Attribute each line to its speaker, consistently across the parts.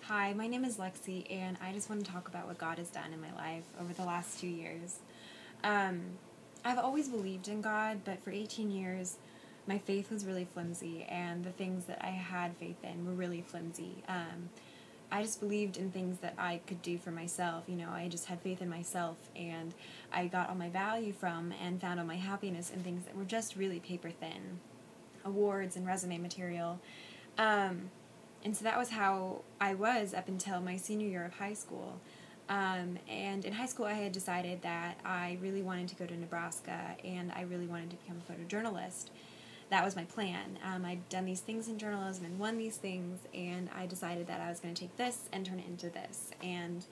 Speaker 1: Hi, my name is Lexi, and I just want to talk about what God has done in my life over the last 2 years. I've always believed in God, but for 18 years, my faith was really flimsy, and the things that I had faith in were really flimsy. I just believed in things that I could do for myself. I just had faith in myself, and I got all my value from and found all my happiness in things that were just really paper thin. Awards and resume material. And so that was how I was up until my senior year of high school. And in high school, I had decided that I really wanted to go to Nebraska, and I really wanted to become a photojournalist. That was my plan. I'd done these things in journalism and won these things, and I decided that I was going to take this and turn it into this. And,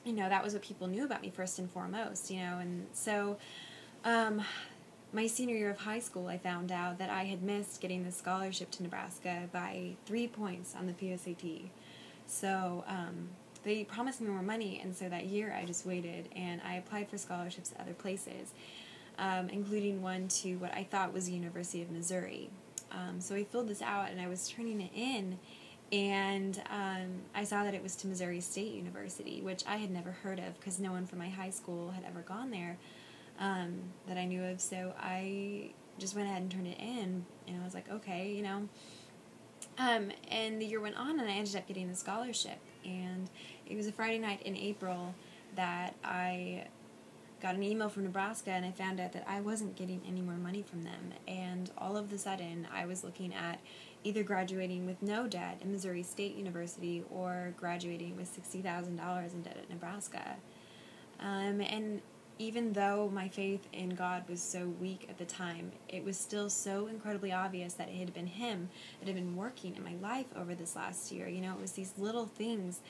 Speaker 1: that was what people knew about me first and foremost, and so my senior year of high school, I found out that I had missed getting the scholarship to Nebraska by 3 points on the PSAT. So they promised me more money, and so that year I just waited, and I applied for scholarships at other places, including one to what I thought was the University of Missouri. So I filled this out, and I was turning it in, and I saw that it was to Missouri State University, which I had never heard of because no one from my high school had ever gone there. That I knew of, so I just went ahead and turned it in, and I was like, okay, and the year went on, and I ended up getting the scholarship, and it was a Friday night in April that I got an email from Nebraska, and I found out that I wasn't getting any more money from them, and all of a sudden, I was looking at either graduating with no debt at Missouri State University, or graduating with $60,000 in debt at Nebraska, and even though my faith in God was so weak at the time, it was still so incredibly obvious that it had been Him that had been working in my life over this last year. It was these little things,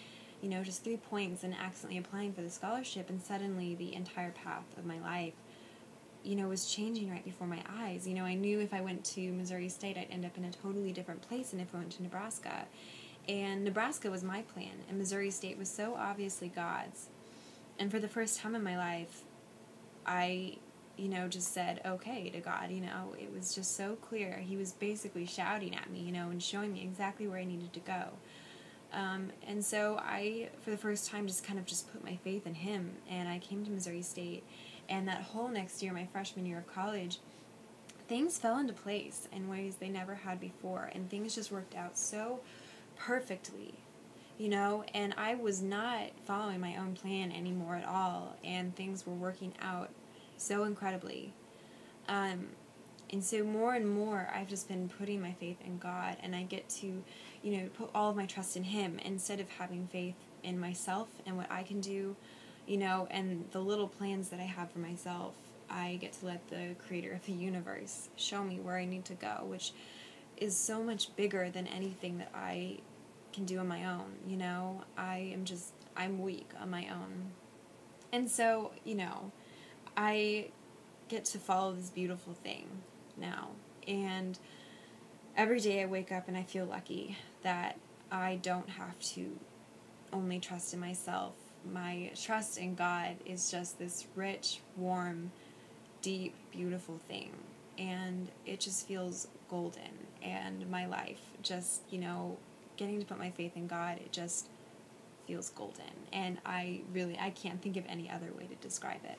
Speaker 1: just 3 points and accidentally applying for the scholarship, and suddenly the entire path of my life, was changing right before my eyes. I knew if I went to Missouri State, I'd end up in a totally different place than if I went to Nebraska. And Nebraska was my plan, and Missouri State was so obviously God's. And for the first time in my life, I, just said okay to God. It was just so clear. He was basically shouting at me, and showing me exactly where I needed to go. And so I, for the first time, just kind of just put my faith in Him, and I came to Missouri State, and that whole next year, my freshman year of college, things fell into place in ways they never had before, and things just worked out so perfectly. And I was not following my own plan anymore at all, and things were working out so incredibly. And so more and more, I've just been putting my faith in God, and I get to, put all of my trust in Him instead of having faith in myself and what I can do, and the little plans that I have for myself. I get to let the Creator of the universe show me where I need to go, which is so much bigger than anything that I can do on my own. I'm weak on my own. And so, I get to follow this beautiful thing now. And every day I wake up and I feel lucky that I don't have to only trust in myself. My trust in God is just this rich, warm, deep, beautiful thing. And it just feels golden. And my life just, getting to put my faith in God, it just feels golden. And I can't think of any other way to describe it.